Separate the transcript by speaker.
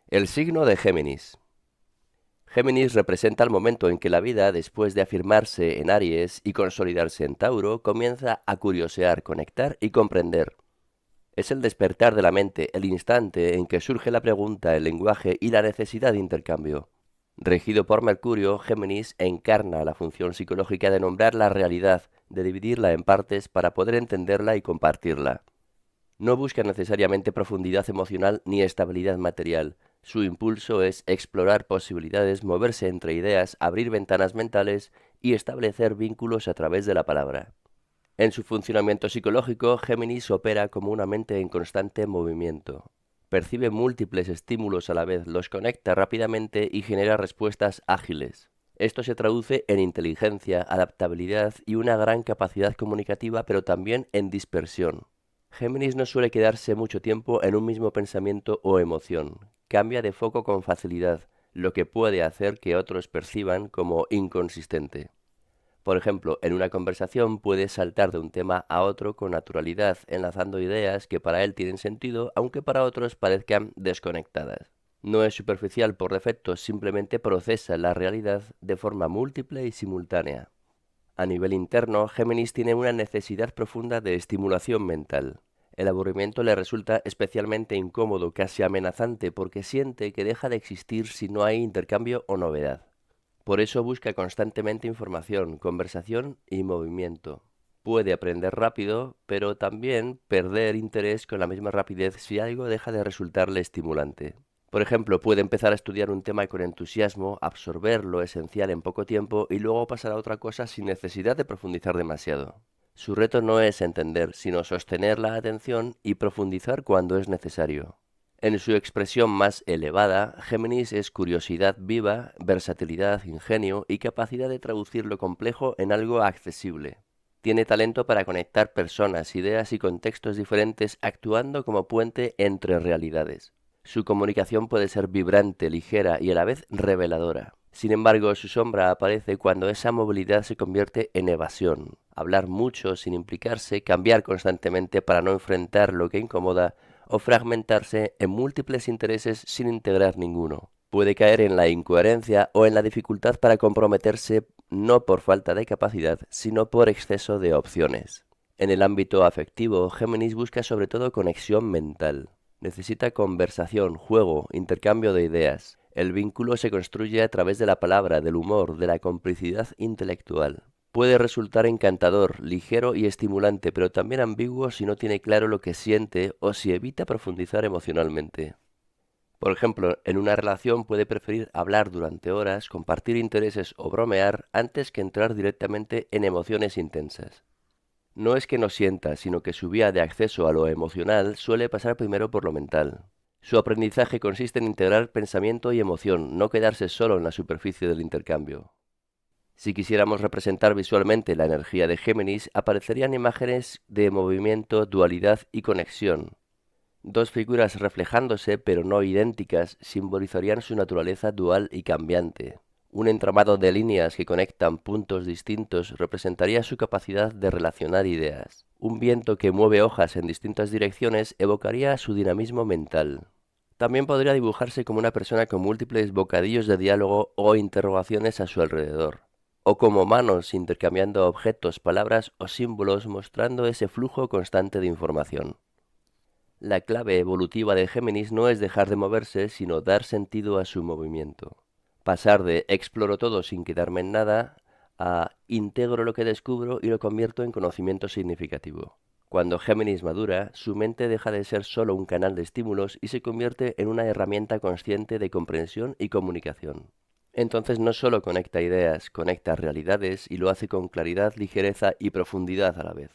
Speaker 1: El signo de Géminis. Géminis representa el momento en que la vida, después de afirmarse en Aries y consolidarse en Tauro, comienza a curiosear, conectar y comprender. Es el despertar de la mente, el instante en que surge la pregunta, el lenguaje y la necesidad de intercambio. Regido por Mercurio, Géminis encarna la función psicológica de nombrar la realidad, de dividirla en partes para poder entenderla y compartirla. No busca necesariamente profundidad emocional ni estabilidad material. Su impulso es explorar posibilidades, moverse entre ideas, abrir ventanas mentales y establecer vínculos a través de la palabra. En su funcionamiento psicológico, Géminis opera como una mente en constante movimiento. Percibe múltiples estímulos a la vez, los conecta rápidamente y genera respuestas ágiles. Esto se traduce en inteligencia, adaptabilidad y una gran capacidad comunicativa, pero también en dispersión. Géminis no suele quedarse mucho tiempo en un mismo pensamiento o emoción. Cambia de foco con facilidad, lo que puede hacer que otros perciban como inconsistente. Por ejemplo, en una conversación puede saltar de un tema a otro con naturalidad, enlazando ideas que para él tienen sentido, aunque para otros parezcan desconectadas. No es superficial por defecto, simplemente procesa la realidad de forma múltiple y simultánea. A nivel interno, Géminis tiene una necesidad profunda de estimulación mental. El aburrimiento le resulta especialmente incómodo, casi amenazante, porque siente que deja de existir si no hay intercambio o novedad. Por eso busca constantemente información, conversación y movimiento. Puede aprender rápido, pero también perder interés con la misma rapidez si algo deja de resultarle estimulante. Por ejemplo, puede empezar a estudiar un tema con entusiasmo, absorber lo esencial en poco tiempo y luego pasar a otra cosa sin necesidad de profundizar demasiado. Su reto no es entender, sino sostener la atención y profundizar cuando es necesario. En su expresión más elevada, Géminis es curiosidad viva, versatilidad, ingenio y capacidad de traducir lo complejo en algo accesible. Tiene talento para conectar personas, ideas y contextos diferentes actuando como puente entre realidades. Su comunicación puede ser vibrante, ligera y a la vez reveladora. Sin embargo, su sombra aparece cuando esa movilidad se convierte en evasión. Hablar mucho sin implicarse, cambiar constantemente para no enfrentar lo que incomoda o fragmentarse en múltiples intereses sin integrar ninguno. Puede caer en la incoherencia o en la dificultad para comprometerse no por falta de capacidad, sino por exceso de opciones. En el ámbito afectivo, Géminis busca sobre todo conexión mental. Necesita conversación, juego, intercambio de ideas. El vínculo se construye a través de la palabra, del humor, de la complicidad intelectual. Puede resultar encantador, ligero y estimulante, pero también ambiguo si no tiene claro lo que siente o si evita profundizar emocionalmente. Por ejemplo, en una relación puede preferir hablar durante horas, compartir intereses o bromear antes que entrar directamente en emociones intensas. No es que no sienta, sino que su vía de acceso a lo emocional suele pasar primero por lo mental. Su aprendizaje consiste en integrar pensamiento y emoción, no quedarse solo en la superficie del intercambio. Si quisiéramos representar visualmente la energía de Géminis, aparecerían imágenes de movimiento, dualidad y conexión. Dos figuras reflejándose pero no idénticas simbolizarían su naturaleza dual y cambiante. Un entramado de líneas que conectan puntos distintos representaría su capacidad de relacionar ideas. Un viento que mueve hojas en distintas direcciones evocaría su dinamismo mental. También podría dibujarse como una persona con múltiples bocadillos de diálogo o interrogaciones a su alrededor, o como manos intercambiando objetos, palabras o símbolos mostrando ese flujo constante de información. La clave evolutiva de Géminis no es dejar de moverse, sino dar sentido a su movimiento. Pasar de exploro todo sin quedarme en nada a integro lo que descubro y lo convierto en conocimiento significativo. Cuando Géminis madura, su mente deja de ser solo un canal de estímulos y se convierte en una herramienta consciente de comprensión y comunicación. Entonces no solo conecta ideas, conecta realidades y lo hace con claridad, ligereza y profundidad a la vez.